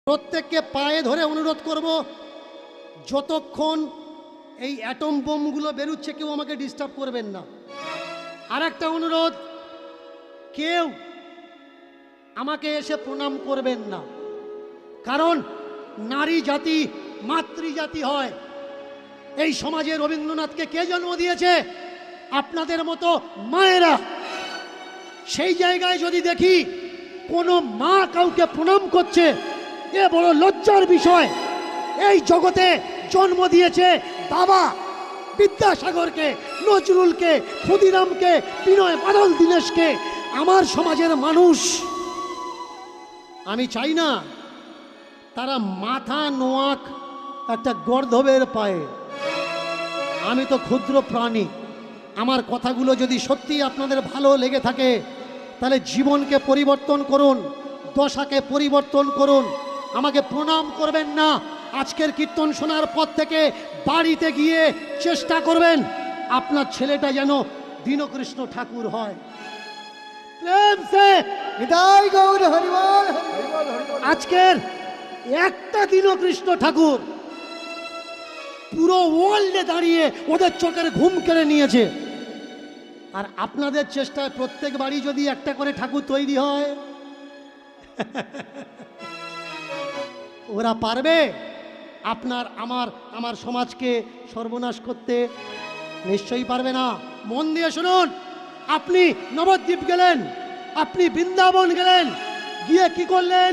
প্রত্যেককে পায়ে ধরে অনুরোধ করব, যতক্ষণ এই অ্যাটম বোমগুলো বেরুচ্ছে কেউ আমাকে ডিস্টার্ব করবেন না। আর একটা অনুরোধ, কেউ আমাকে এসে প্রণাম করবেন না, কারণ নারী জাতি মাতৃজাতি হয়। এই সমাজে রবীন্দ্রনাথকে কে জন্ম দিয়েছে? আপনাদের মতো মায়েরা। সেই জায়গায় যদি দেখি কোনো মা কাউকে প্রণাম করছে, এ বড় লজ্জার বিষয়। এই জগতে জন্ম দিয়েছে বাবা বিদ্যাসাগরকে, নজরুলকে, ক্ষুদিরামকে, বিনয় বাদল দীনেশকে। আমার সমাজের মানুষ, আমি চাই না তারা মাথা নোয়াক একটা গর্ধবের পায়ে। আমি তো ক্ষুদ্র প্রাণী। আমার কথাগুলো যদি সত্যি আপনাদের ভালো লেগে থাকে, তাহলে জীবনকে পরিবর্তন করুন, দশাকে পরিবর্তন করুন। আমাকে প্রণাম করবেন না। আজকের কীর্তন শোনার পর থেকে বাড়িতে গিয়ে চেষ্টা করবেন আপনার ছেলেটা যেন দীনকৃষ্ণ ঠাকুর হয়। প্রেম সে হৃদয় গৌর হরিবল। আজকের একটা দীনকৃষ্ণ ঠাকুর পুরো ওয়ার্ল্ডে দাঁড়িয়ে ওদের চোখের ঘুম কেড়ে নিয়েছে। আর আপনাদের চেষ্টায় প্রত্যেক বাড়ি যদি একটা করে ঠাকুর তৈরি হয়, ওরা পারবে আপনার আমার সমাজকে সর্বনাশ করতে? নিশ্চয়ই পারবে না। মন দিয়ে শুনুন, আপনি নবদ্বীপ গেলেন, আপনি বৃন্দাবন গেলেন, গিয়ে কি করলেন?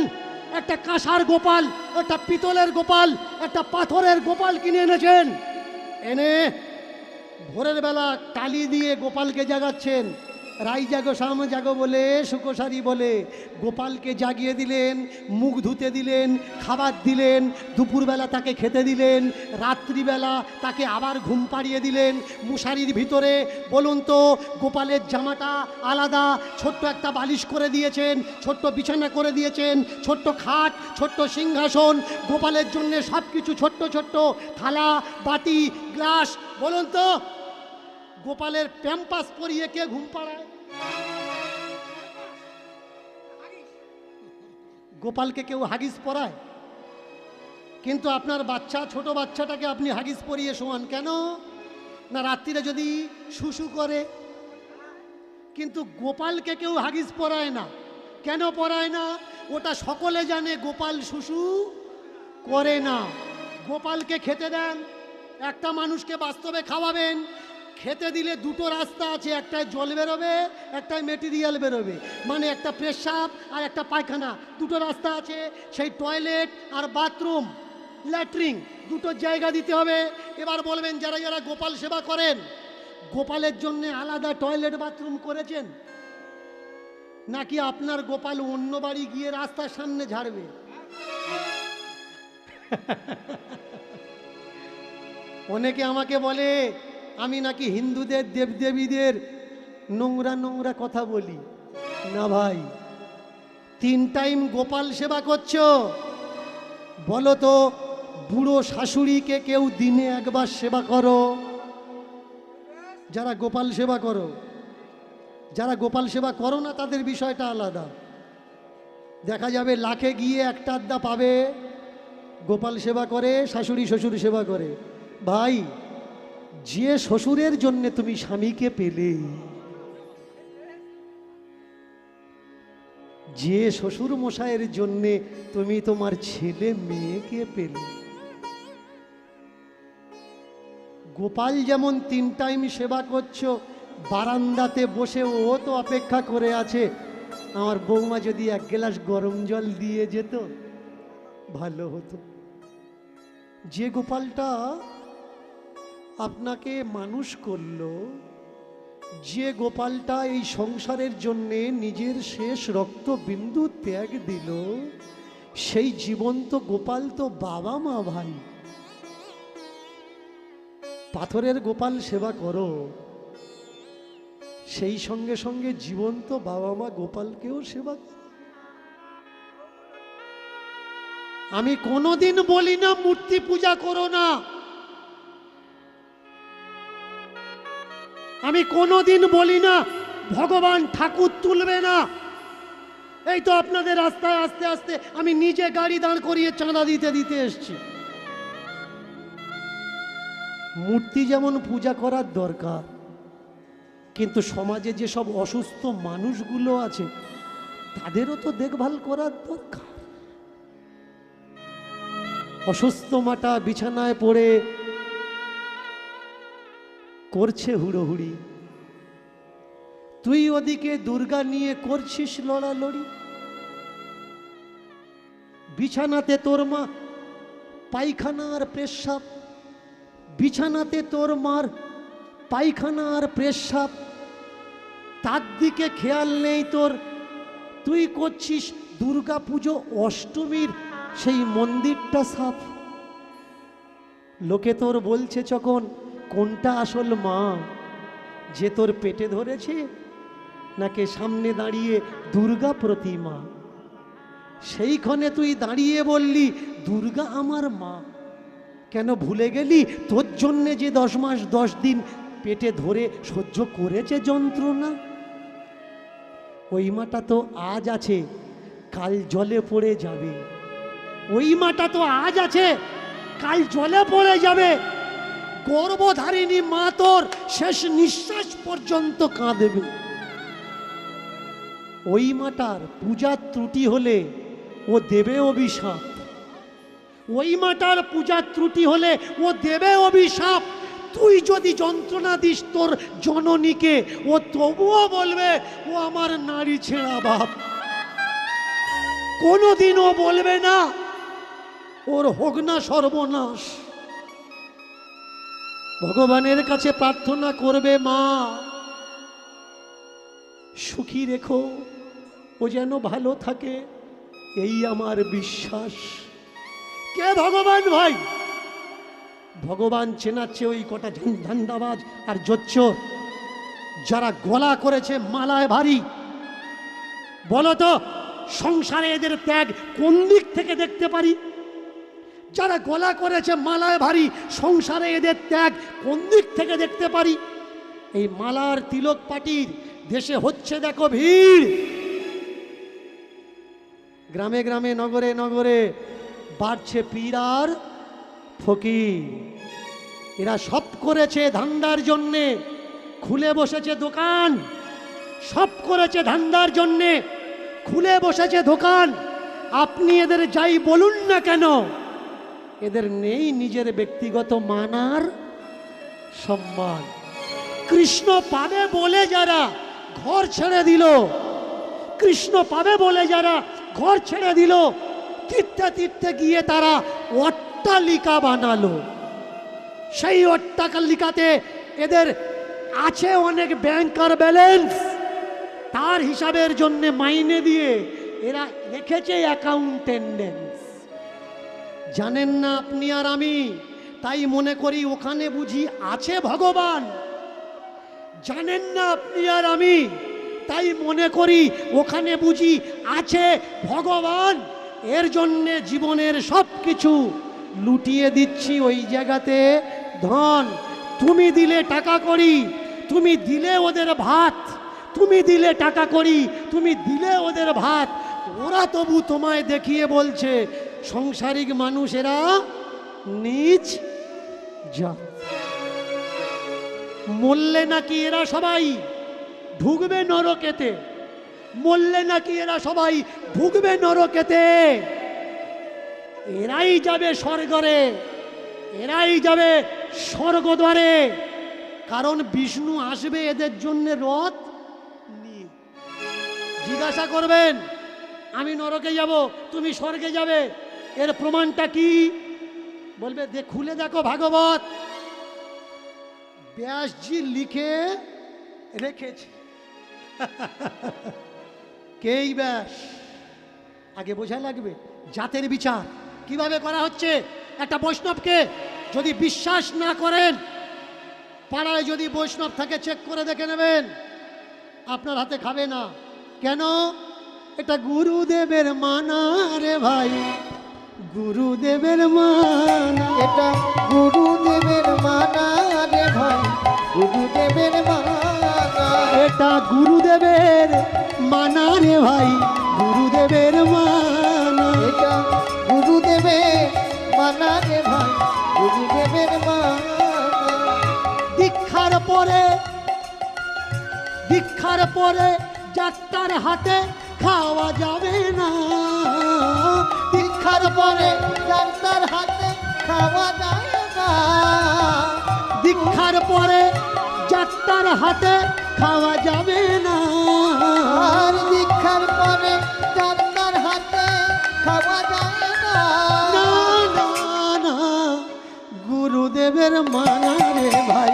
একটা কাঁসার গোপাল, একটা পিতলের গোপাল, একটা পাথরের গোপাল কিনে এনেছেন। এনে ভোরের বেলা টালি দিয়ে গোপালকে জাগাচ্ছেন। রাই জাগো শাম জাগো বলে, সুকোসারি বলে গোপালকে জাগিয়ে দিলেন, মুখ ধুতে দিলেন, খাবার দিলেন, দুপুরবেলা তাকে খেতে দিলেন, রাত্রিবেলা তাকে আবার ঘুম পাড়িয়ে দিলেন মশারির ভিতরে। বলুন তো, গোপালের জামাটা আলাদা, ছোট্ট একটা বালিশ করে দিয়েছেন, ছোট্ট বিছানা করে দিয়েছেন, ছোট্ট খাট, ছোট্ট সিংহাসন, গোপালের জন্য সব কিছু ছোট্ট ছোট্ট থালা, বাটি, গ্লাস। বলুন তো, গোপালের প্যাম্পাস পরিয়ে কে ঘুম পাড়ায়? গোপালকে কেউ হাগিস পরায়? কিন্তু আপনার বাচ্চা, ছোট বাচ্চাটাকে আপনি হাগিস পরিয়ে শোয়ান কেন? না রাত্রিরে যদি শুশু করে। কিন্তু গোপালকে কেউ হাগিস পরায় না। কেন পরায় না? ওটা সকলে জানে গোপাল শুশু করে না। গোপালকে খেতে দেন, একটা মানুষকে বাস্তবে খাওয়াবেন। খেতে দিলে দুটো রাস্তা আছে, একটায় জল বেরোবে, একটায় মেটেরিয়াল বেরোবে, মানে একটা পেশাব আর একটা পায়খানা, দুটো রাস্তা আছে। সেই টয়লেট আর বাথরুম, ল্যাট্রিন, দুটো জায়গা দিতে হবে। এবার বলবেন, যারা যারা গোপাল সেবা করেন, গোপালের জন্য আলাদা টয়লেট বাথরুম করেছেন? নাকি আপনার গোপাল অন্য বাড়ি গিয়ে রাস্তার সামনে ঝাড়বে? অনেকে আমাকে বলে আমি নাকি হিন্দুদের দেবদেবীদের নোংরা নোংরা কথা বলি। না ভাই, 3 টাইম গোপাল সেবা করছো, বলো তো বুড়ো শাশুড়িকে কেউ দিনে একবার সেবা করো? যারা গোপাল সেবা করো, যারা গোপাল সেবা করো না তাদের বিষয়টা আলাদা। দেখা যাবে লাখে গিয়ে একটা আধা পাবে গোপাল সেবা করে, শাশুড়ি শ্বশুর সেবা করে। ভাই, যে শ্বশুরের জন্য তুমি স্বামীকে পেলে, যে শ্বশুর মশাইয়ের জন্য তুমি তোমার ছেলে মেয়েকে পেলে, গোপাল যেমন 3 টাইম সেবা করছো, বারান্দাতে বসে ও তো অপেক্ষা করে আছে আমার বৌমা যদি 1 গ্লাস গরম জল দিয়ে যেত, ভালো হতো। যে গোপালটা আপনাকে মানুষ করলো, যে গোপালটা এই সংসারের জন্যে নিজের শেষ রক্তবিন্দু ত্যাগ দিল, সেই জীবন্ত গোপাল তো বাবা মা ভাই। পাথরের গোপাল সেবা করো, সেই সঙ্গে সঙ্গে জীবন্ত বাবা মা গোপালকেও সেবা করো। আমি কোনোদিন বলি না মূর্তি পূজা করো না, আমি কোনোদিন বলি না ভগবান ঠাকুর তুলবে না। এই তো আপনাদের রাস্তায় আস্তে আস্তে আমি নিজে গাড়ি দাঁড় করিয়ে চাঁদা দিতে দিতে এসছি। মূর্তি যেমন পূজা করার দরকার, কিন্তু সমাজে যেসব অসুস্থ মানুষগুলো আছে তাদেরও তো দেখভাল করার দরকার। অসুস্থ মাটা বিছানায় পড়ে করছে হুড়োহুড়ি, তুই ওদিকে দুর্গা নিয়ে করছিস লড়ালড়ি। বিছানাতে তোর মা পায়খানা আর পেশাব, বিছানাতে তোর মার পায়খানা আর পেশাব, তার দিকে খেয়াল নেই তোর। তুই করছিস দুর্গা পুজো অষ্টমীর সেই মন্দিরটা সাফ। লোকে তোর বলছে যখন কোনটা আসল মা, যে তোর পেটে ধরেছে নাকি সামনে দাঁড়িয়ে দুর্গা প্রতিমা। সেইখানে তুই দাঁড়িয়ে বললি দুর্গা আমার মা। কেন ভুলে গেলি তোর জন্যে যে 10 মাস 10 দিন পেটে ধরে সহ্য করেছে যন্ত্রণা? ওই মাটা তো আজ আছে, কাল জলে পড়ে যাবে। ওই মাটা তো আজ আছে, কাল জলে পড়ে যাবে। গর্ভধারিণী মা তোর শেষ নিঃশ্বাস পর্যন্ত কাঁদবে। ওই মাটার পূজার ত্রুটি হলে ও দেবে অভিশাপ। ওই মাটার পূজার ত্রুটি হলে ও দেবে অভিশাপ। তুই যদি যন্ত্রণা দিস তোর জননীকে, ও তবুও বলবে ও আমার নারী ছেঁড়া বাপ। কোনোদিনও বলবে না ওর হোক না সর্বনাশ। ভগবানের কাছে প্রার্থনা করবে, মা সুখী রেখো, ও যেন ভালো থাকে, এই আমার বিশ্বাস। কে ভগবান ভাই? ভগবান চেনাচ্ছে ওই কটা ধান্দাবাজ আর জোচ্চোর যারা গলা করেছে মালায় ভারী। বলো তো সংসারে এদের ত্যাগ কোন দিক থেকে দেখতে পারি? যারা গলা করেছে মালায় ভারী, সংসারে এদের ত্যাগ কোন দিক থেকে দেখতে পারি? এই মালার তিলক পাটির দেশে হচ্ছে দেখো ভিড়। গ্রামে গ্রামে নগরে নগরে বাড়ছে পীর আর ফকির। এরা সব করেছে ধান্দার জন্যে, খুলে বসেছে দোকান। সব করেছে ধান্দার জন্যে, খুলে বসেছে দোকান। আপনি এদের যাই বলুন না কেন, এদের নেই নিজের ব্যক্তিগত মানার সম্মান। কৃষ্ণ পাবে বলে যারা ঘর ছেড়ে দিল, কৃষ্ণ পাবে বলে যারা ঘর ছেড়ে দিল, তীর্থে তীর্থে গিয়ে তারা অট্টালিকা বানালো। সেই অট্টালিকাতে এদের আছে অনেক ব্যাংকার ব্যালেন্স, তার হিসাবের জন্য মাইনে দিয়ে এরা রেখেছে অ্যাকাউন্টেন্ডেন্স। জানেন না আপনি আর আমি, তাই মনে করি ওখানে বুঝি আছে ভগবান। জানেন না আপনি আর আমি, তাই মনে করি ওখানে বুঝি আছে ভগবান। এর জন্যে জীবনের সব কিছু লুটিয়ে দিচ্ছি ওই জায়গাতে ধন। তুমি দিলে টাকা করি, তুমি দিলে ওদের ভাত, তুমি দিলে টাকা করি, তুমি দিলে ওদের ভাত। ওরা তবু তোমায় দেখিয়ে বলছে সংসারিক মানুষেরা নিজ জাত। মরলে নাকি এরা সবাই ঢুকবে নরকেতে, মরলে নাকি এরা সবাই ঢুকবে নরকেতে। এরাই যাবে স্বর্গরে, এরাই যাবে স্বর্গদ্বারে। কারণ বিষ্ণু আসবে এদের জন্য রথ নিয়ে। জিজ্ঞাসা করবেন আমি নরকে যাব, তুমি স্বর্গে যাবে, এর প্রমাণটা কি? বলবে খুলে দেখো ভাগবত, ব্যাসজি লিখে রেখেছে। কেই ব্যাস? আগে বোঝা লাগবে জাতের বিচার কিভাবে করা হচ্ছে। একটা বৈষ্ণবকে যদি বিশ্বাস না করেন, পাড়ায় যদি বৈষ্ণব থাকে চেক করে দেখে নেবেন, আপনার হাতে খাবে না। কেন? এটা গুরুদেবের মানা রে ভাই, গুরুদেবের মানা। এটা গুরুদেবের মানা রে ভাই, গুরুদেবের মানা। এটা গুরুদেবের মানা রে ভাই, গুরু দীক্ষার পরে যাত্রার হাতে খাওয়া যাবে না। দীক্ষার পরে যাত্রার হাতে খাওয়া যায় না। দীক্ষার পরে যাত্রার হাতে খাওয়া যাবে না। আর দীক্ষার পরে যাত্রার হাতে খাওয়া যায় না। না না না, গুরুদেবের মানা রে ভাই,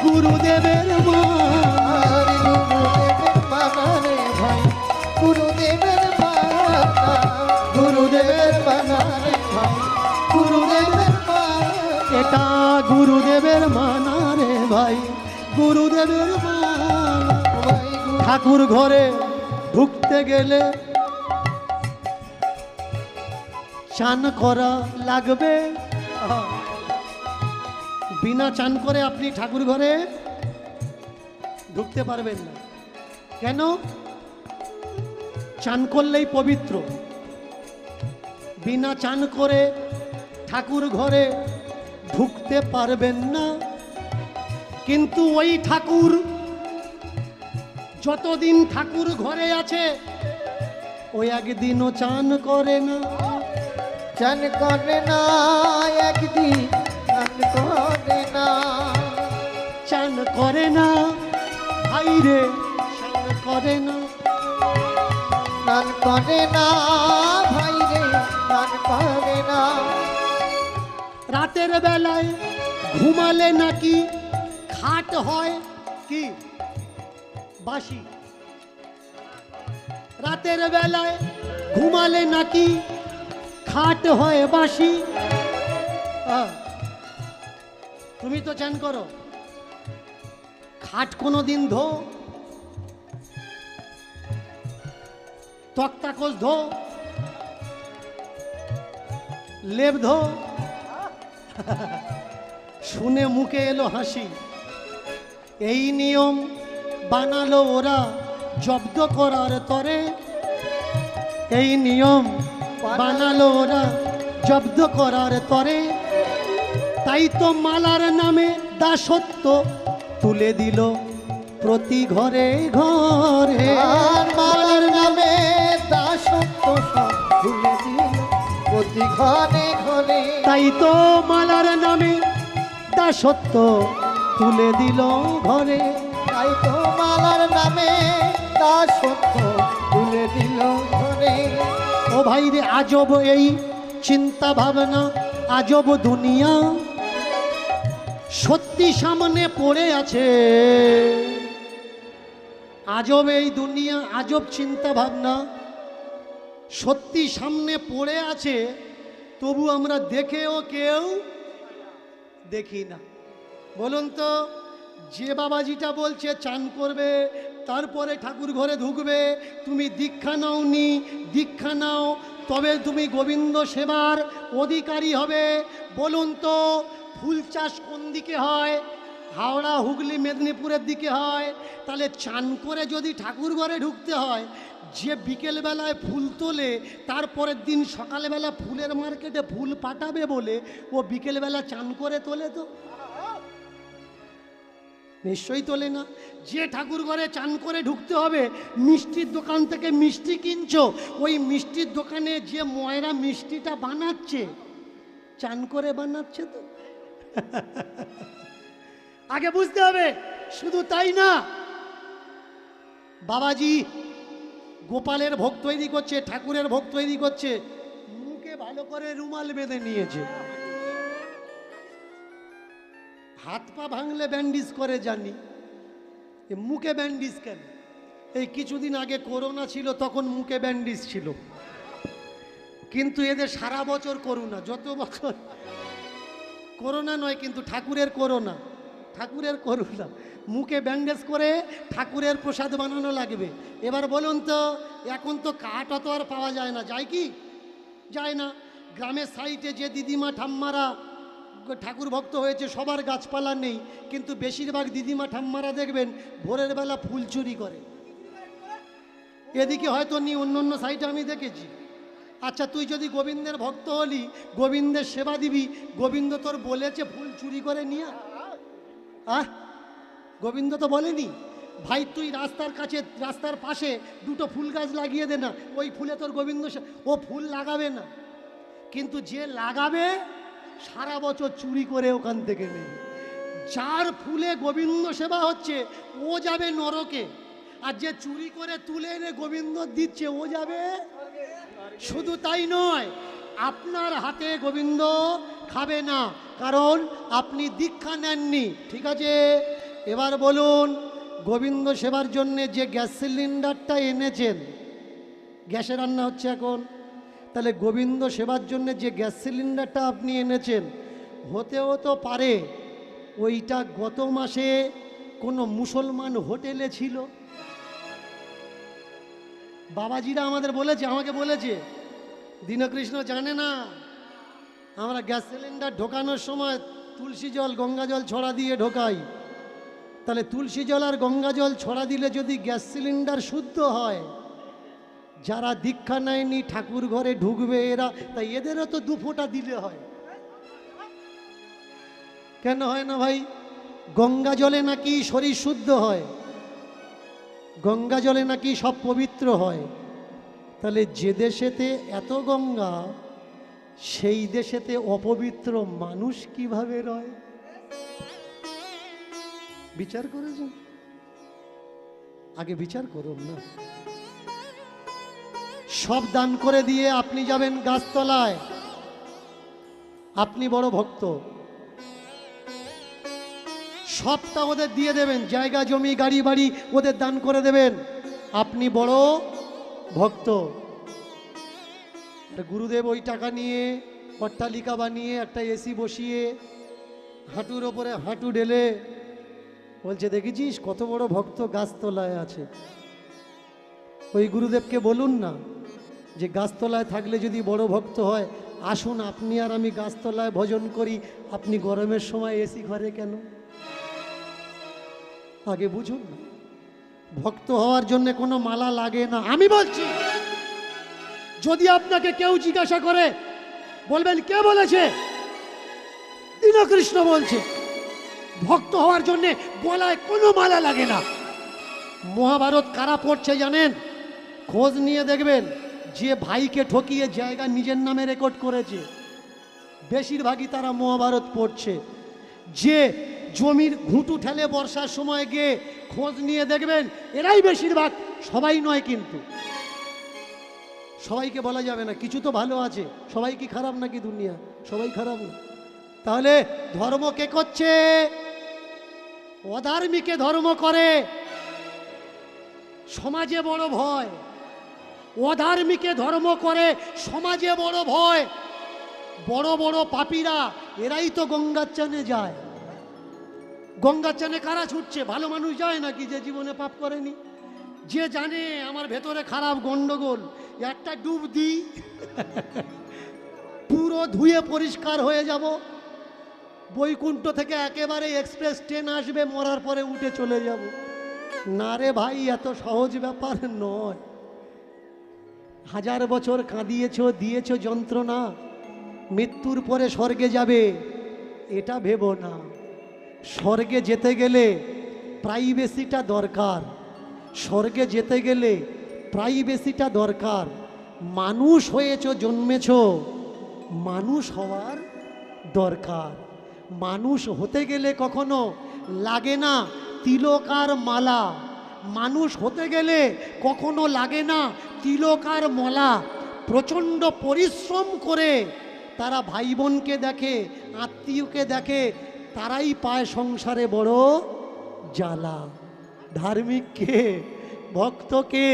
গুরুদেবের মানা। আর গুরুদেবের মানা রে ভাই, গুরুদেবের মানা। গুরুদেবের মানা রে ভাই, গুরুদেবের মানা। এটা গুরুদেবের মানা রে ভাই, গুরুদেবের মানা। ভাই গুরু- ঠাকুর ঘরে ঢুকতে গেলে চান করা লাগবে। বিনা চান করে আপনি ঠাকুর ঘরে ঢুকতে পারবেন না। কেন? চান করলেই পবিত্র। বিনা চান করে ঠাকুর ঘরে ঢুকতে পারবেন না। কিন্তু ওই ঠাকুর যতদিন ঠাকুর ঘরে আছে ওই একদিনও চান করে না। চান করে না একদিন, চান করে না। চান করে না ভাইরে, চান করে না। স্নান করে না ভাই রে, স্নান করে না। রাতের বেলায় ঘুমালে নাকি খাট হয় কি বাসি। রাতের বেলায় ঘুমালে নাকি খাট হয় বাসি। তুমি তো চান করো, খাট কোনো দিন ধো, তক্তাকোষ ধো, লেপ ধো। শুনে মুখে এলো হাসি। এই নিয়ম বানালো ওরা জব্দ করার তরে। এই নিয়ম বানালো ওরা জব্দ করার তরে। তাই তো মালার নামে দাসত্ব তুলে দিল প্রতি ঘরে ঘরে। আর মালার নামে দাসত্ব সব ভুলে দিল প্রতি ঘরে ঘরে। তাই তো মালার নামে দাসত্ব তুলে দিল ঘরে। তাই তো মালার নামে দাসত্ব তুলে দিল ঘরে। ও ভাই রে, আজব এই চিন্তা ভাবনা, আজব দুনিয়া সত্যি সামনে পড়ে আছে। আজব এই দুনিয়া, আজব চিন্তা ভাবনা সত্যি সামনে পড়ে আছে, তবু আমরা দেখেও কেউ দেখি না। বলুন তো, যে বাবাজিটা বলছে চান করবে তারপরে ঠাকুর ঘরে ঢুকবে, তুমি দীক্ষা নাওনি, দীক্ষা নাও তবে তুমি গোবিন্দ সেবার অধিকারী হবে। বলুন তো, ফুল চাষ কোন দিকে হয়? হাওড়া, হুগলি, মেদিনীপুরের দিকে হয়। তাহলে চান করে যদি ঠাকুর ঘরে ঢুকতে হয়, যে বিকেলবেলায় ফুল তোলে তারপরের দিন সকালবেলা ফুলের মার্কেটে ফুল পাঠাবে বলে ও বিকেলবেলা চান করে তোলে? তো নিশ্চয়ই তোলে না। যে ঠাকুর ঘরে চান করে ঢুকতে হবে, মিষ্টির দোকান থেকে মিষ্টি কিনছো, ওই মিষ্টির দোকানে যে ময়রা মিষ্টিটা বানাচ্ছে চান করে বানাচ্ছে তো। আগে বুঝতে হবে। শুধু তাই না, বাবাজি গোপালের ভোগ তৈরি করছে, ঠাকুরের ভোগ তৈরি করছে, মুখে ভালো করে রুমাল বেঁধে নিয়েছে। হাত পা ভাঙলে ব্যান্ডেজ করে জানি, মুখে ব্যান্ডেজ কেন? এই কিছুদিন আগে করোনা ছিল, তখন মুখে ব্যান্ডেজ ছিল। কিন্তু এদের সারা বছর করোনা, যত বছর করোনা নয়, কিন্তু ঠাকুরের করোনা, ঠাকুরের করোনা। মুখে ব্যান্ডেজ করে ঠাকুরের প্রসাদ বানানো লাগবে। এবার বলুন তো, এখন তো কাঠ অত আর পাওয়া যায় না, যায় কি? যায় না। গ্রামের সাইডে যে দিদিমা ঠাম্মারা ঠাকুর ভক্ত হয়েছে, সবার গাছপালা নেই, কিন্তু বেশিরভাগ দিদিমা ঠাম্মারা দেখবেন ভোরের বেলা ফুল চুরি করে। এদিকে হয়তো নি, অন্য অন্য সাইডে আমি দেখেছি। আচ্ছা, তুই যদি গোবিন্দের ভক্ত হলি, গোবিন্দের সেবা দিবি, গোবিন্দ তোর বলেছে ফুল চুরি করে নিয়ে? গোবিন্দ তো বলেনি। ভাই তুই রাস্তার কাছে, রাস্তার পাশে দুটো ফুল গাছ লাগিয়ে দে না, ওই ফুলে তোর গোবিন্দ ও ফুল লাগাবে না, কিন্তু যে লাগাবে সারা বছর চুরি করে ওখান থেকে নেবে। যার ফুলে গোবিন্দ সেবা হচ্ছে ও যাবে নরকে, আর যে চুরি করে তুলে এনে গোবিন্দ দিচ্ছে ও যাবে। শুধু তাই নয়, আপনার হাতে গোবিন্দ খাবে না, কারণ আপনি দীক্ষা নেননি। ঠিক আছে, এবার বলুন, গোবিন্দ সেবার জন্য যে গ্যাস সিলিন্ডারটা এনেছেন, গ্যাসে রান্না হচ্ছে এখন, তাহলে গোবিন্দ সেবার জন্য যে গ্যাস সিলিন্ডারটা আপনি এনেছেন, হতেও তো পারে ওইটা গত মাসে কোনো মুসলমান হোটেলে ছিল। বাবাজিরা আমাদের বলেছে, আমাকে বলেছে, দীনকৃষ্ণ জানে না আমরা গ্যাস সিলিন্ডার ঢোকানোর সময় তুলসী জল গঙ্গা জল ছড়া দিয়ে ঢোকাই, তাহলে তুলসী জল আর গঙ্গা জল ছড়া দিলে যদি গ্যাস সিলিন্ডার শুদ্ধ হয়, যারা দীক্ষা নেয়নি ঠাকুর ঘরে ঢুকবে এরা, তাই এদেরও তো 2 ফোঁটা দিলে হয়। কেন হয় না ভাই? গঙ্গা জলে নাকি শরীর শুদ্ধ হয়, গঙ্গা জলে নাকি সব পবিত্র হয়। তাহলে যে দেশেতে এত গঙ্গা, সেই দেশেতে অপবিত্র মানুষ কিভাবে রয়? বিচার করেছেন? আগে বিচার করুন না। সব দান করে দিয়ে আপনি যাবেন গাছতলায়, আপনি বড় ভক্ত, সবটা ওদের দিয়ে দেবেন, জায়গা জমি গাড়ি বাড়ি ওদের দান করে দেবেন, আপনি বড় ভক্ত। গুরুদেব ওই টাকা নিয়ে অট্টালিকা বানিয়ে একটা এসি বসিয়ে হাঁটুর ওপরে হাঁটু ঢেলে বলছে, দেখেছিস কত বড় ভক্ত গাছতলায় আছে। ওই গুরুদেবকে বলুন না যে গাছতলায় থাকলে যদি বড় ভক্ত হয়, আসুন আপনি আর আমি গাছতলায় ভজন করি, আপনি গরমের সময় এসি ঘরে কেন? আগে বুঝুন না, ভক্ত হওয়ার জন্য কোনো মালা লাগে না। আমি বলছি, যদি আপনাকে কেউ জিজ্ঞাসা করে, বলবেন কে বলেছে? দীনকৃষ্ণ বলছে। ভক্ত হওয়ার জন্য গলায় কোনো মালা লাগে না। মহাভারত কারা পড়ছে জানেন? খোঁজ নিয়ে দেখবেন, যে ভাইকে ঠকিয়ে জায়গা নিজের নামে রেকর্ড করেছে, বেশিরভাগই তারা মহাভারত পড়ছে। যে জমির ঘুঁটু ঠেলে বর্ষার সময় গিয়ে খোঁজ নিয়ে দেখবেন, এরাই বেশিরভাগ, সবাই নয় কিন্তু। সবাইকে বলা যাবে না, কিছু তো ভালো আছে। সবাই কি খারাপ নাকি দুনিয়া? সবাই খারাপ না। তাহলে ধর্ম কে করছে? অধার্মিকে ধর্ম করে। সমাজে বড় ভয়, অধার্মিকে ধর্ম করে, সমাজে বড় ভয়। বড় বড় পাপীরা এরাই তো গঙ্গার চানে যায়। গঙ্গার চানে কারা ছুটছে? ভালো মানুষ যায় নাকি যে জীবনে পাপ করেনি? যে জানে আমার ভেতরে খারাপ গন্ডগোল, একটা ডুব দিই পুরো ধুয়ে পরিষ্কার হয়ে যাব। বৈকুণ্ঠ থেকে একেবারে এক্সপ্রেস ট্রেন আসবে, মরার পরে উঠে চলে যাব। না রে ভাই, এত সহজ ব্যাপার নয়। 1000 বছর কাঁদিয়েছ, দিয়েছ যন্ত্রণা, মৃত্যুর পরে স্বর্গে যাবে এটা ভেবো না। স্বর্গে যেতে গেলে প্রাইভেসিটা দরকার, স্বর্গে যেতে গেলে প্রাইভেসিটা দরকার। মানুষ হয়েছ, জন্মেছ, মানুষ হওয়ার দরকার। মানুষ হতে গেলে কখনো লাগে না তিলক আর মালা। মানুষ হতে গেলে কখনো লাগে না তিলক আর মালা। প্রচণ্ড পরিশ্রম করে তারা ভাই বোনকে দেখে, আত্মীয়কে দেখে, তারাই পায় সংসারে বড় জ্বালা। ধার্মিককে, ভক্তকে,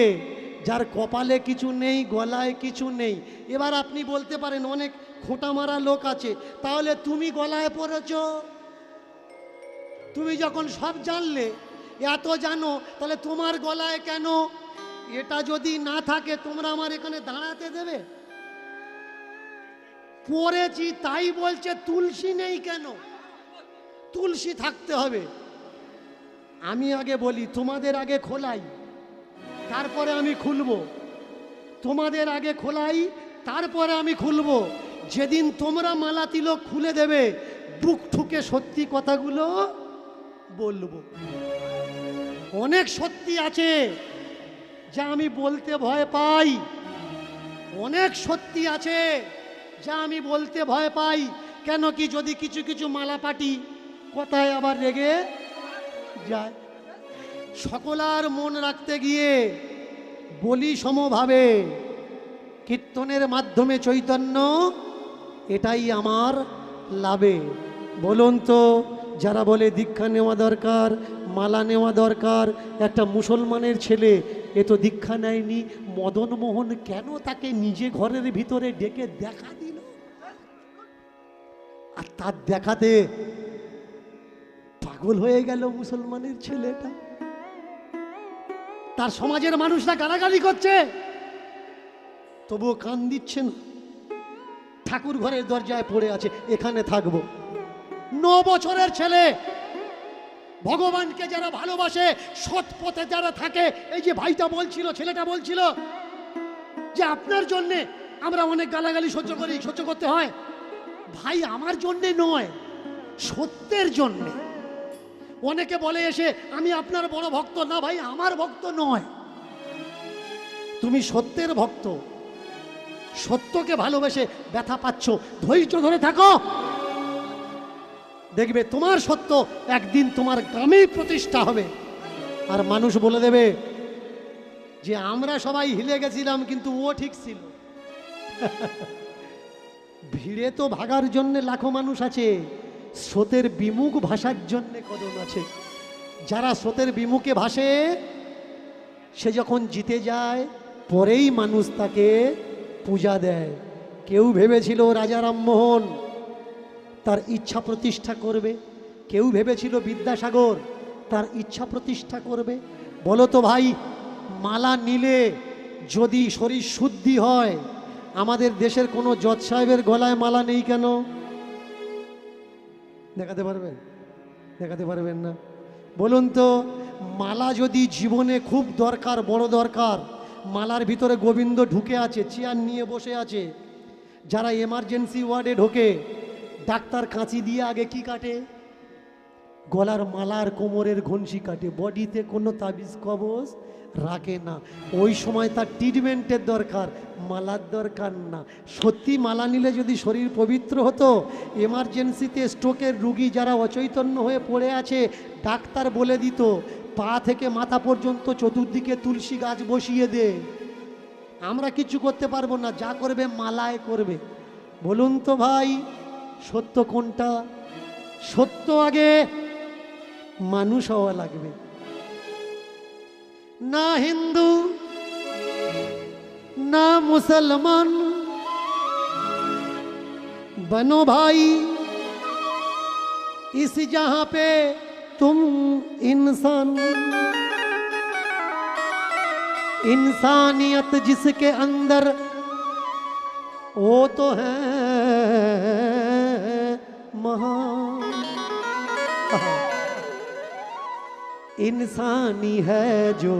যার কপালে কিছু নেই, গলায় কিছু নেই। এবার আপনি বলতে পারেন অনেক খোঁটা মারা লোক আছে, তাহলে তুমি গলায় পড়েছ? তুমি যখন সব জানলে, এত জানো, তাহলে তোমার গলায় কেন? এটা যদি না থাকে তোমরা আমার এখানে দাঁড়াতে দেবে? পড়েছি তাই বলছে তুলসী নেই কেন? তুলসী থাকতে হবে। আমি আগে বলি, তোমাদের আগে খোলাই, তারপরে আমি খুলবো। তোমাদের আগে খোলাই, তারপরে আমি খুলবো। যেদিন তোমরা মালা তিলক খুলে দেবে, বুক ঠুকে সত্যি কথাগুলো বলবো। অনেক সত্যি আছে যা আমি বলতে ভয় পাই, অনেক সত্যি আছে যা আমি বলতে ভয় পাই। কেন কি যদি কিছু কিছু মালাপাটি কথায় আবার রেগে যায়। সকলার মন রাখতে গিয়ে বলি সমভাবে কীর্তনের মাধ্যমে চৈতন্য, এটাই আমার লাভে। বলুন তো, যারা বলে দীক্ষা নেওয়া দরকার, মালা নেওয়া দরকার, একটা মুসলমানের ছেলে এ তো দীক্ষা নেয়নি, মদন মোহন কেন তাকে নিজে ঘরের ভিতরে ডেকে দেখা দিল? আর তার দেখাতে পাগল হয়ে গেল মুসলমানের ছেলেটা। তার সমাজের মানুষরা গালাগালি করছে, তবুও কান দিচ্ছে না। ঠাকুর ঘরের দরজায় পড়ে আছে, এখানে থাকবো। 9 বছরের ছেলে, ভগবানকে যারা ভালোবাসে, সৎ পথে যারা থাকে, এই যে ভাইটা বলছিল, ছেলেটা বলছিল যে আপনার জন্যে আমরা অনেক গালাগালি সহ্য করি, সহ্য করতে হয়। ভাই আমার জন্যে নয়, সত্যের জন্যে। অনেকে বলে এসে আমি আপনার বড় ভক্ত। না ভাই, আমার ভক্ত নয়, তুমি সত্যের ভক্ত। সত্যকে ভালোবেসে ব্যথা পাচ্ছ, ধৈর্য ধরে থাকো, দেখবে তোমার সত্য একদিন তোমার গ্রামেই প্রতিষ্ঠা হবে। আর মানুষ বলে দেবে যে আমরা সবাই হিলে গেছিলাম কিন্তু ও ঠিক ছিল। ভিড়ে তো ভাগার জন্য লাখো মানুষ আছে, স্রোতের বিমুখ ভাষার জন্য কজন আছে। যারা স্রোতের বিমুখে ভাসে, সে যখন জিতে যায় পরেই মানুষ তাকে পূজা দেয়। কেউ ভেবেছিল রাজা রামমোহন তার ইচ্ছা প্রতিষ্ঠা করবে, কেউ ভেবেছিল বিদ্যাসাগর তার ইচ্ছা প্রতিষ্ঠা করবে। বলো তো ভাই, মালা নিলে যদি শরীর শুদ্ধি হয়, আমাদের দেশের কোনো জজ সাহেবের গলায় মালা নেই কেন? দেখাতে পারবেন? দেখাতে পারবেন না। বলুন তো, মালা যদি জীবনে খুব দরকার, বড় দরকার, মালার ভিতরে গোবিন্দ ঢুকে আছে, চেয়ার নিয়ে বসে আছে। যারা এমার্জেন্সি ওয়ার্ডে ঢোকে, ডাক্তার কাঁচি দিয়ে আগে কি কাটে? গলার মালার কোমরের ঘনশি কাটে, বডিতে কোনো তাবিজ কবজ রাখে না। ওই সময় তার ট্রিটমেন্টের দরকার, মালার দরকার না। সত্যি মালা নিলে যদি শরীর পবিত্র হতো, এমার্জেন্সিতে স্ট্রোকের রুগী যারা অচৈতন্য হয়ে পড়ে আছে, ডাক্তার বলে দিত পা থেকে মাথা পর্যন্ত চতুর্দিকে তুলসী গাছ বসিয়ে দে। আমরা কিছু করতে পারবো না, যা করবে মালায় করবে। বলুন তো ভাই, সত্য কোনটা? সত্য আগে মানুষ হওয়া লাগবে। না হিন্দু না মুসলমান, बनो भाई इस जहां पे तुम इंसान। इंसानियत जिसके अंदर वो तो है महान। इंसानी है जो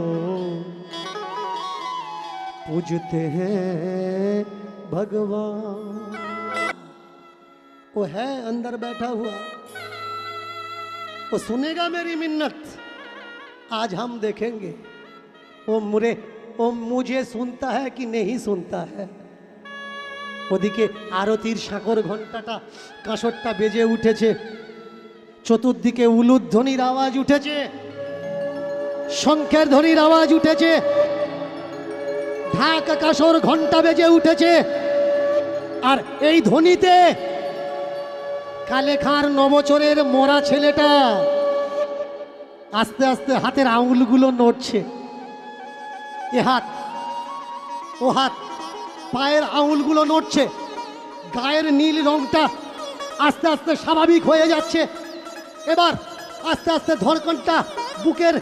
पूजते हैं भगवान, वो है अंदर बैठा हुआ, वो सुनेगा मेरी मिन्नत। आज हम देखेंगे वो मुझे सुनता है कि नहीं सुनता है। ওদিকে আরতির শাঁখর ঘণ্টাটা কাঁসরটা বেজে উঠেছে, চতুর্দিকে উলুধ্বনির আওয়াজ উঠেছে, শঙ্খের ধ্বনির আওয়াজ উঠেছে, ঢাক কাঁসর ঘণ্টা বেজে উঠেছে। আর এই ধ্বনিতে কালেখার 9 বছরের মরা ছেলেটা আস্তে আস্তে হাতের আঙুলগুলো নড়ছে। এ হাত, ও হাত, পায়ের আঙুলগুলো নড়ছে, গায়ের নীল রংটা আস্তে আস্তে স্বাভাবিক হয়ে যাচ্ছে। এবার আস্তে আস্তে ধড়কনটা, বুকের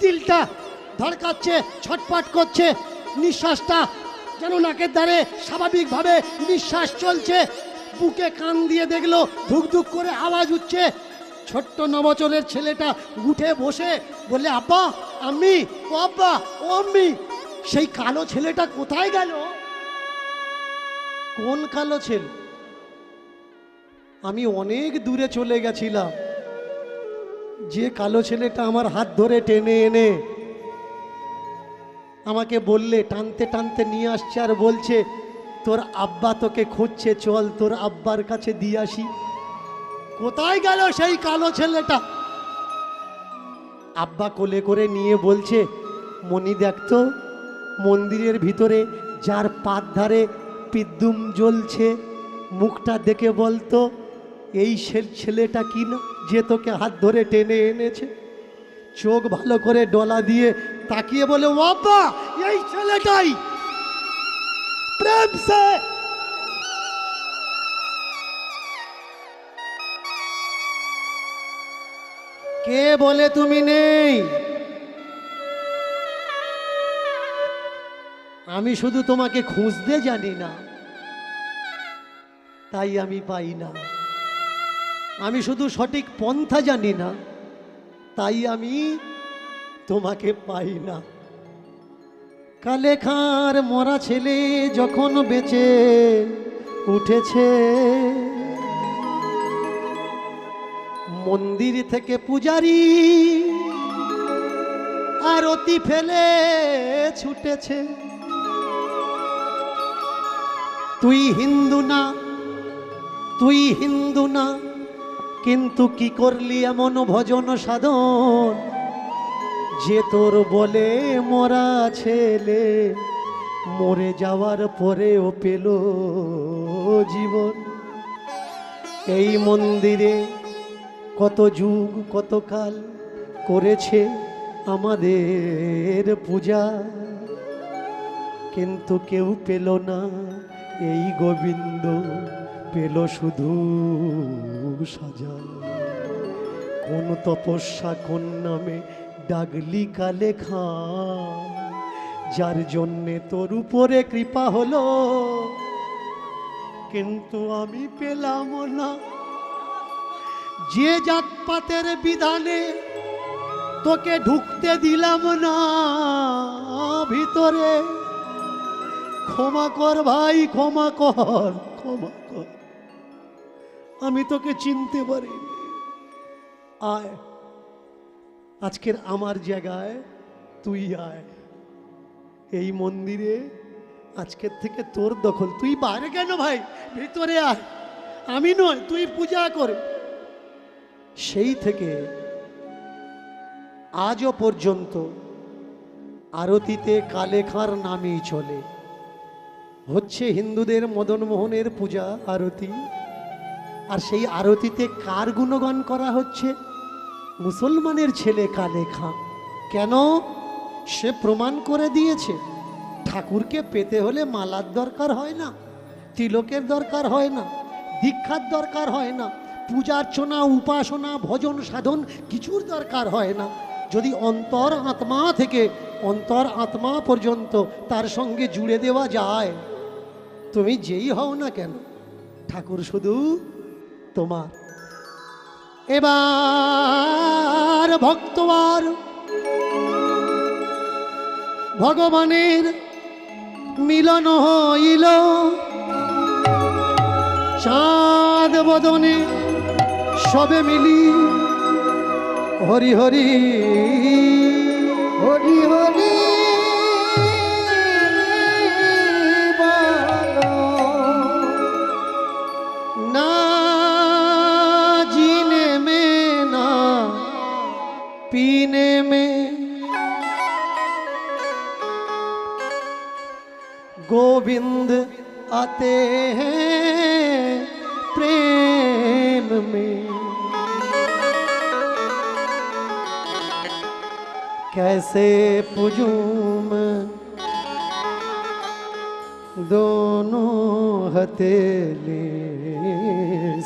দিলটা ধড়কাচ্ছে, ছটফট করছে, নিঃশ্বাসটা যেন নাকের দ্বারে স্বাভাবিকভাবে নিঃশ্বাস চলছে। বুকে কান দিয়ে দেখলো ধুক ধুক করে আওয়াজ উঠছে। ছোট্ট 9 বছরের ছেলেটা উঠে বসে বলে, আব্বা, আম্মি, ও আব্বা, ও আম্মি। সেই কালো ছেলেটা কোথায় গেল? কোন কালো ছেলে? আমি অনেক দূরে চলে গেছিলাম, যে কালো ছেলেটা আমার হাত ধরে টেনে এনে আমাকে বললে, টানতে টানতে নিয়ে আসছে আর বলছে তোর আব্বা তোকে খুঁজছে, চল তোর আব্বার কাছে দিয়ে আসি। কোথায় গেল সেই কালো ছেলেটা? আব্বা কোলে করে নিয়ে বলছে, মনি দেখতো মন্দিরের ভিতরে যার পাত ধারে পিদ্দুম জ্বলছে, মুখটা দেখে বলতো এই ছেলেটা কি না যে তোকে হাত ধরে টেনে এনেছে। চোখ ভালো করে ডলা দিয়ে তাকিয়ে বলে, ও আব্বা এই ছেলেটাই। প্রেম সে কে বলে তুমি নেই? আমি শুধু তোমাকে খুঁজতে জানি না, তাই আমি পাই না। আমি শুধু সঠিক পন্থা জানি না, তাই আমি তোমাকে পাই না। কালে খাঁর মরা ছেলে যখন বেঁচে উঠেছে, মন্দির থেকে পূজারি আরতি ফেলে ছুটেছে। তুই হিন্দু না, তুই হিন্দু না, কিন্তু কি করলি এমন ভজন সাধন যে তোর বলে মরা ছেলে মরে যাওয়ার পরেও পেল জীবন। এই মন্দিরে কত যুগ কত কাল করেছে আমাদের পূজা, কিন্তু কেউ পেল না এই গোবিন্দ, পেল শুধু সাজা। কোন তপস্যা কোন নামে ডাগলি কালে খাঁ, যার জন্যে তোর উপরে কৃপা হলো, কিন্তু আমি পেলাম না। যে জাতপাতের বিধানে তোকে ঢুকতে দিলাম না ভিতরে, ক্ষমা কর ভাই, ক্ষমা কর, ক্ষমা কর, আমি তোকে চিনতে পারিনি। আয় আজকের আমার জায়গায় তুই আয়। এই মন্দিরে আজকের থেকে তোর দখল। তুই বাইরে কেন ভাই, ভিতরে আয়। আমি নয়, তুই পূজা করে। সেই থেকে আজও পর্যন্ত আরতিতে কালে খাঁর নামই চলে। হচ্ছে হিন্দুদের মদন মোহনের পূজা আরতি, আর সেই আরতিতে কার গুণগান করা হচ্ছে? মুসলমানের ছেলে কালে খাঁ। কেন? সে প্রমাণ করে দিয়েছে ঠাকুরকে পেতে হলে মালার দরকার হয় না, তিলকের দরকার হয় না, দীক্ষার দরকার হয় না, পূজার্চনা উপাসনা ভজন সাধন কিছুর দরকার হয় না। যদি অন্তর আত্মা থেকে অন্তর আত্মা পর্যন্ত তার সঙ্গে জুড়ে দেওয়া যায়, তুমি যেই হও না কেন ঠাকুর শুধু তোমার। এবার ভক্তবার ভগবানের মিলন হইল, চাঁদ বদনে সবে মিলি হরি হরি হরি হরি বলো। না जीने में ना पीने में, गोविंद आते हैं प्रेम में। कैसे पूजूं मैं दोनों हथेली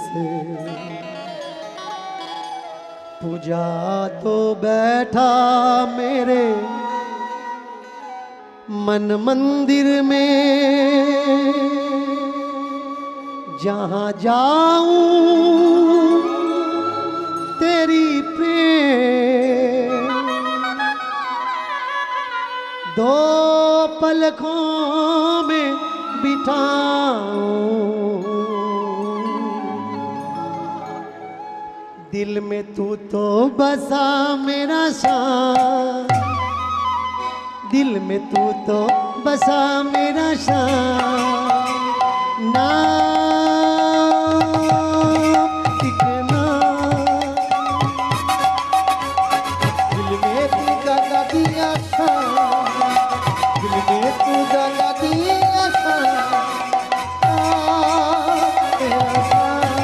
से, पूजा तो बैठा मेरे मन मंदिर में, जहाँ जाऊं तेरी प्रेम, दो पलकों में बिठाऊं दिल में तू तो बसा मेरा शान, दिल में तू तो बसा मेरा शान, ना टिकना। दिल में तू जगा दिया शान, दिल में तू जगा दिया शान, तेरा शान,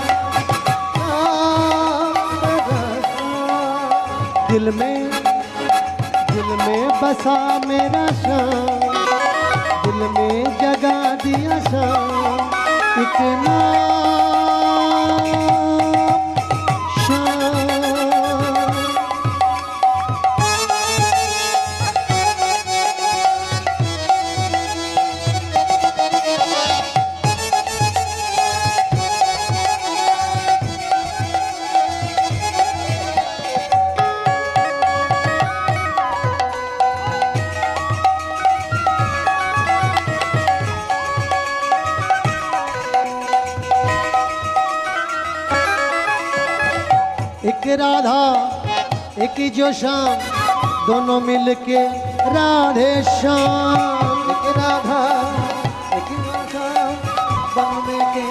तेरा शान। दिल में बसा मेरा शान, दिल में जगा दिया शान, एक नाम शान। एक राधा एक जो श्याम, दोनों मिलके राधे श्याम। एक राधा एक श्याम, बनने के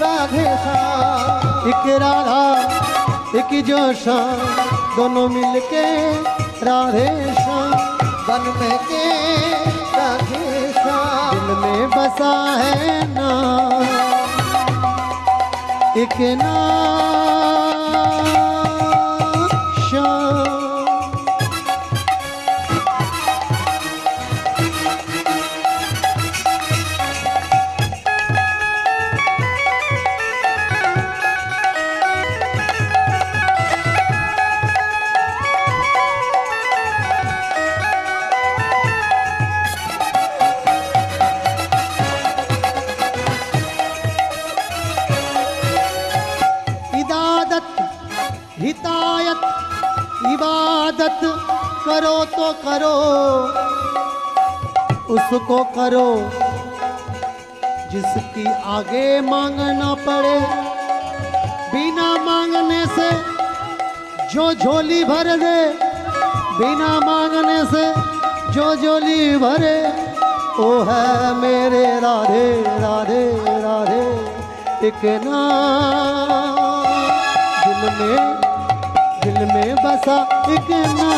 राधे श्याम। एक राधा एक जो श्याम, दोनों मिलके राधे श्याम। बन में के राधे श्याम। दिल में बसा है नाम, एक नाम श्याम। हितायत इबादत करो तो करो, उसको करो जिसकी आगे मांगना पड़े। बिना मांगने से जो झोली भर दे, बिना मांगने से जो झोली भरे, ओ है मेरे राधे राधे राधे एक नाम। दिल में बसा एक नाम।